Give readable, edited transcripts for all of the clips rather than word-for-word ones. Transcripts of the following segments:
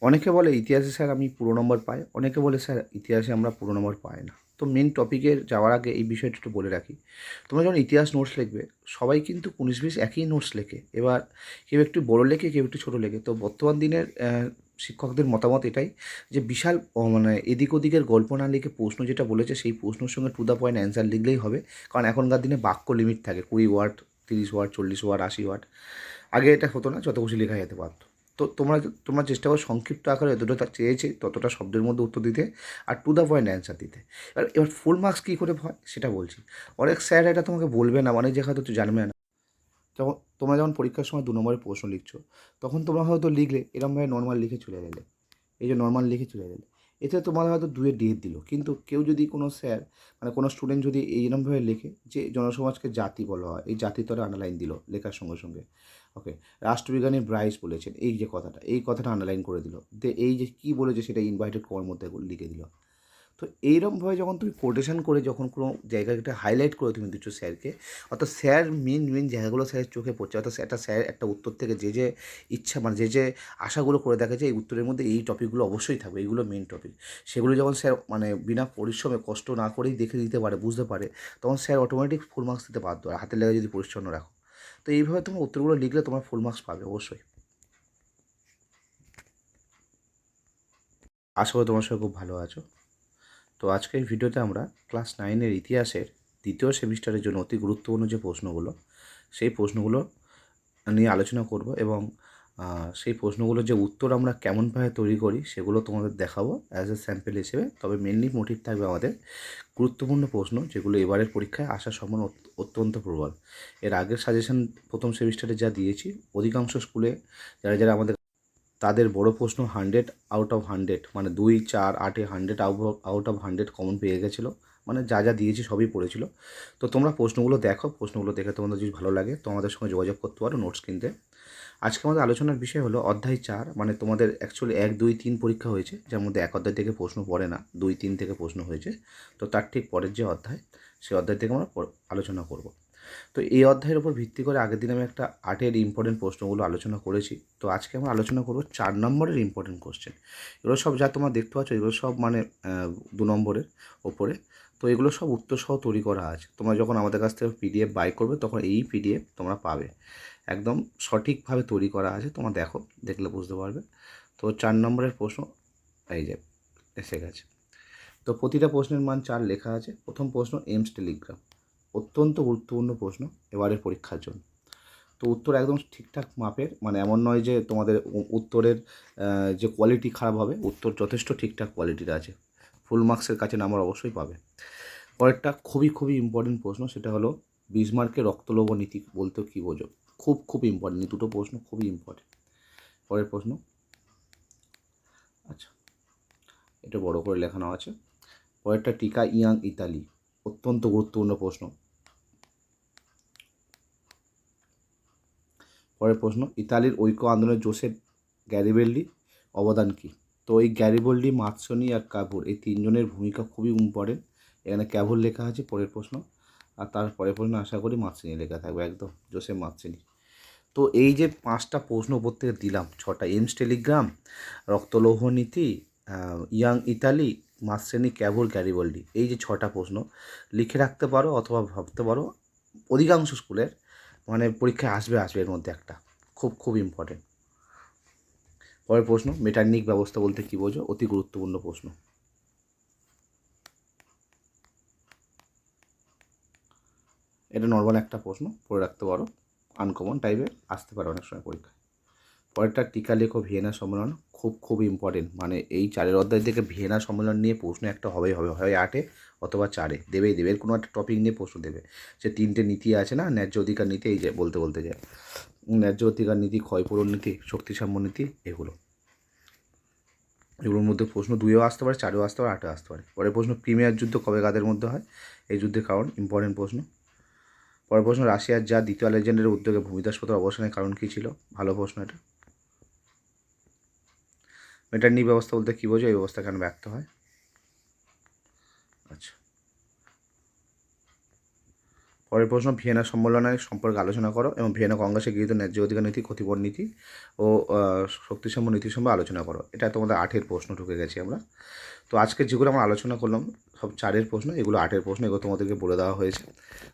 অনেকে বলে ইতিহাসে স্যার আমি পুরো নম্বর পাই, অনেকে বলে স্যার ইতিহাসে আমরা পুরো নম্বর পাই না। তো মেন টপিকের যাওয়ার আগে এই বিষয়টা একটু বলে রাখি। তোমরা যখন ইতিহাস নোটস লিখবে, সবাই কিন্তু 19-20 একই নোটস লেখে। এবার কেউ একটু বড় লেখে, কেউ একটু ছোটো লেখে। তো বর্তমান দিনের শিক্ষকদের মতামত এটাই যে বিশাল মানে এদিক ওদিকের গল্প না লিখে প্রশ্ন যেটা বলেছে সেই প্রশ্নের সঙ্গে টু দ্য পয়েন্ট অ্যান্সার লিখলেই হবে। কারণ এখনকার দিনে বাক্য লিমিট থাকে 20 ওয়ার্ড, 30 ওয়ার্ড, 40 ওয়ার্ড, 80 ওয়ার্ড। আগে এটা হতো না, যত খুশি লেখা যেতে পারতো। তো তোমরা চেষ্টা করো সংক্ষিপ্ত আকারে যতটা চেয়েছে ততটা শব্দের মধ্যে উত্তর দিতে, আর টু দ্য পয়েন্ট অ্যান্সার দিতে। এবার ফুল মার্কস কী করে হয় সেটা বলছি। অনেক স্যার এটা তোমাকে বলবে না, অনেক জায়গায় তো জানবে না। যখন তোমরা যখন পরীক্ষার সময় 2 নম্বরের প্রশ্ন লিখছো, তখন তোমরা হয়তো লিখলে এরমভাবে নর্মাল লিখে চলে গেলে, এই যে নর্মাল লিখে চলে গেলে, এতে তোমার হয়তো 2-এর ডেট দিল। কিন্তু কেউ যদি কোনো স্যার মানে কোনো স্টুডেন্ট যদি এইরকমভাবে লেখে যে জনসমাজকে জাতি বলা হয়, এই জাতি তরে আন্ডারলাইন দিল লেখার সঙ্গে সঙ্গে। ওকে, রাষ্ট্রবিজ্ঞানী ব্রাইস বলেছেন এই যে কথাটা, এই কথাটা আন্ডারলাইন করে দিল, এই যে কী বলেছে সেটা ইনভাইটেড করার মধ্যে লিখে দিল। তো এইরকমভাবে যখন তুমি কোটেশন করে যখন কোনো জায়গাটা হাইলাইট করে তুমি দিচ্ছ স্যারকে, অর্থাৎ স্যার মেন জায়গাগুলো স্যারের চোখে পড়ছে, অর্থাৎ একটা স্যার একটা উত্তর থেকে যে ইচ্ছা মানে যে আশাগুলো করে দেখেছে এই উত্তরের মধ্যে এই টপিকগুলো অবশ্যই থাকবে, এইগুলো মেন টপিক, সেগুলো যখন স্যার মানে বিনা পরিশ্রমে কষ্ট না করেই দেখে দিতে পারে, বুঝতে পারে, তখন স্যার অটোমেটিক ফুল মার্কস দিতে বাধ্য হয়, হাতের লেগে যদি পরিচ্ছন্ন রাখো। তো এইভাবে তোমার উত্তরগুলো লিখলে তোমার ফুল মার্কস পাবে অবশ্যই। আশা করি তোমার সঙ্গে খুব ভালো আছো। তো আজকের ভিডিওতে আমরা ক্লাস 9-এর ইতিহাসের দ্বিতীয় সেমিস্টারের জন্য অতি গুরুত্বপূর্ণ যে প্রশ্নগুলো, সেই প্রশ্নগুলো নিয়ে আলোচনা করব, এবং সেই প্রশ্নগুলোর যে উত্তর আমরা কেমনভাবে তৈরি করি সেগুলো তোমাদের দেখাবো অ্যাজ এ স্যাম্পল হিসেবে। তবে মেনলি মোটিভ থাকবে আমাদের গুরুত্বপূর্ণ প্রশ্ন যেগুলো এবারের পরীক্ষায় আসার সম্ভাবনা অত্যন্ত প্রবল। এর আগের সাজেশন প্রথম সেমিস্টারে যা দিয়েছি, অধিকাংশ স্কুলে যারা যারা আমাদের, তাদের বড় প্রশ্ন 100 আউট অফ 100, মানে 2, 4, 8-এ 100 আউট অফ 100 কমন পেয়ে গেছিলো। মানে যা যা দিয়েছি সবই পড়েছিল। তো তোমরা প্রশ্নগুলো দেখো, প্রশ্নগুলো দেখে তোমাদের যদি ভালো লাগে তো আমাদের সঙ্গে যোগাযোগ করতে পারো নোটস কিনতে। আজকে আমাদের আলোচনার বিষয় হলো অধ্যায় 4, মানে তোমাদের অ্যাকচুয়ালি 1, 2, 3 পরীক্ষা হয়েছে, যার মধ্যে এক অধ্যায় থেকে প্রশ্ন পড়ে না, 2, 3 থেকে প্রশ্ন হয়েছে। তো তার ঠিক পরের যে অধ্যায়, সেই অধ্যায় থেকে আমরা আলোচনা করব। তো এই অধ্যায়ের উপর ভিত্তি করে আগের দিন আমি একটা 8-এর ইম্পর্টেন্ট প্রশ্নগুলো আলোচনা করেছি। তো আজকে আমরা আলোচনা করব 4 নম্বরের ইম্পর্টেন্ট কোশ্চেন। এগুলো সব যা তোমরা দেখতে পাচ্ছ এগুলো সব মানে 2 নম্বরের ওপরে। তো এগুলো সব উত্তর সহ তৈরি করা আছে। তোমরা যখন আমাদের কাছ থেকে পিডিএফ বাই করবে তখন এই পিডিএফ তোমরা পাবে, একদম সঠিকভাবে তৈরি করা আছে। তোমরা দেখো, দেখলে বুঝতে পারবে। তো 4 নম্বরের প্রশ্ন এই যে এসে গেছে। তো প্রতিটা প্রশ্নের মান 4 লেখা আছে। প্রথম প্রশ্ন, এমস টেলিগ্রাম, অত্যন্ত গুরুত্বপূর্ণ প্রশ্ন এবারের পরীক্ষার জন্য। তো উত্তর একদম ঠিকঠাক মাপের, মানে এমন নয় যে তোমাদের উত্তরের যে কোয়ালিটি খারাপ হবে, উত্তর যথেষ্ট ঠিকঠাক কোয়ালিটির আছে, ফুল মার্কসের কাছে নাম্বার অবশ্যই পাবে। পরেরটা খুবই খুবই ইম্পর্টেন্ট প্রশ্ন, সেটা হলো বিসমার্কের রক্তলৌহ নীতি বলতে কী বোঝো। খুব ইম্পর্টেন্ট, দুটো প্রশ্ন খুবই ইম্পর্টেন্ট। পরের প্রশ্ন, আচ্ছা এটা বড় করে লেখানো আছে। পরেরটা টিকা ইয়াং ইতালি, অত্যন্ত গুরুত্বপূর্ণ প্রশ্ন। পরের প্রশ্ন, ইতালির ঐক্য আন্দোলনে জোসেফ গ্যারিবেল্ডি অবদান কী। তো এই গ্যারিবেল্ডি, মাৎসনি আর ক্যাভুর, এই তিনজনের ভূমিকা খুবই ইম্পর্টেন্ট। এখানে ক্যাভুর লেখা আছে পরের প্রশ্ন, আর তারপরের প্রশ্ন আশা করি মাৎসনি লেখা থাকবে, একদম জোসেফ মাৎসনি। তো এই যে 5টা প্রশ্ন উপর থেকে দিলাম, 6টা, এমস টেলিগ্রাম, রক্তলৌহ নীতি, ইয়াং ইতালি, মাৎসনি, ক্যাভুর, গ্যারিবল্ডি, এই যে 6টা প্রশ্ন লিখে রাখতে পারো অথবা ভাবতে পারো, অধিকাংশ স্কুলের মানে পরীক্ষায় আসবে এর মধ্যে একটা, খুব ইম্পর্টেন্ট। পরের প্রশ্ন, মেটারনিক ব্যবস্থা বলতে কী বোঝো, অতি গুরুত্বপূর্ণ প্রশ্ন। এটা নর্মাল একটা প্রশ্ন, পড়ে রাখতে পারো, আনকমন টাইপের আসতে পারে অনেক সময় পরীক্ষায়। পরেরটা টিকা লেখো ভিয়েনা সম্মেলন, খুব ইম্পর্টেন্ট। মানে এই 4-এর অধ্যায় থেকে ভিয়েনা সম্মেলন নিয়ে প্রশ্ন একটা হবেই হবে, হয় 8-এ অথবা 4-এ দেবে, এর কোনো একটা টপিক নিয়ে প্রশ্ন দেবে। যে 3টে নীতি আছে না, ন্যায্য অধিকার নীতি, এই যে বলতে যায় ন্যায্য অধিকার নীতি, ক্ষয়পূরণ নীতি, শক্তিসাম্য নীতি, এগুলোর মধ্যে প্রশ্ন 2-এও আসতে পারে, 4-এও আসতে পারে, 8-এও আসতে পারে। পরের প্রশ্ন, ক্রিমিয়ার যুদ্ধ কবে কাদের মধ্যে হয়, এই যুদ্ধের কারণ, ইম্পর্টেন্ট প্রশ্ন। পরের প্রশ্ন, রাশিয়ার যা দ্বিতীয় আলেকজান্ডারের উদ্যোগে ভূমিদাস প্রথার অবসানের কারণ কী ছিল, ভালো প্রশ্ন এটা। মেটারনিক ব্যবস্থা বলতে কী বোঝো, এই ব্যবস্থা কেন ব্যর্থ হয়। আচ্ছা, পরের পরের প্রশ্ন, ভিয়েনা সম্মেলনের সম্পর্কে আলোচনা করো এবং ভিয়েনা কংগ্রেসে গৃহীত ন্যায্য অধিকার নীতি, ক্ষতিপূরণ নীতি ও শক্তিসম্পন্ন নীতি সম্পর্কে আলোচনা করো। এটা তোমাদের 8-এর প্রশ্ন ঢুকে গেছি আমরা। তো আজকে যেগুলো আমরা আলোচনা করলাম সব 4-এর প্রশ্ন, এগুলো 8-এর প্রশ্ন, এগুলো তোমাদেরকে বলে দেওয়া হয়েছে।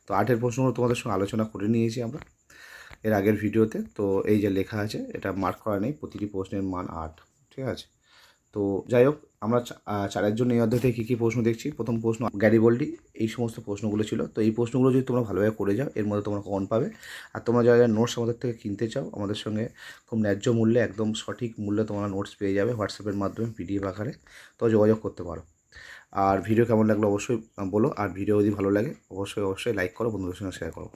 তো 8-এর প্রশ্নগুলো তোমাদের সঙ্গে আলোচনা করে নিয়েছি আমরা এর আগের ভিডিওতে। তো এই যে লেখা আছে এটা মার্ক করা নেই, প্রতিটি প্রশ্নের মান 8, ঠিক আছে। তো যাই হোক, আমরা 4-এর জন্য এই অধ্যায় থেকে কী কী প্রশ্ন দেখছি। প্রথম প্রশ্ন গ্যারিবল্ডি, এই সমস্ত প্রশ্নগুলো ছিল। তো এই প্রশ্নগুলো যদি তোমরা ভালোভাবে করে যাও এর মধ্যে তোমরা কমন পাবে। আর তোমরা যারা যারা নোটস আমাদের থেকে কিনতে চাও, আমাদের সঙ্গে খুব ন্যায্য মূল্যে, একদম সঠিক মূল্যে তোমরা নোটস পেয়ে যাবে হোয়াটসঅ্যাপের মাধ্যমে পিডিএফ আকারে। তো যোগাযোগ করতে পারো। আর ভিডিও কেমন লাগলো অবশ্যই বলো। আর ভিডিও যদি ভালো লাগে অবশ্যই লাইক করো, বন্ধুদের সঙ্গে শেয়ার করো।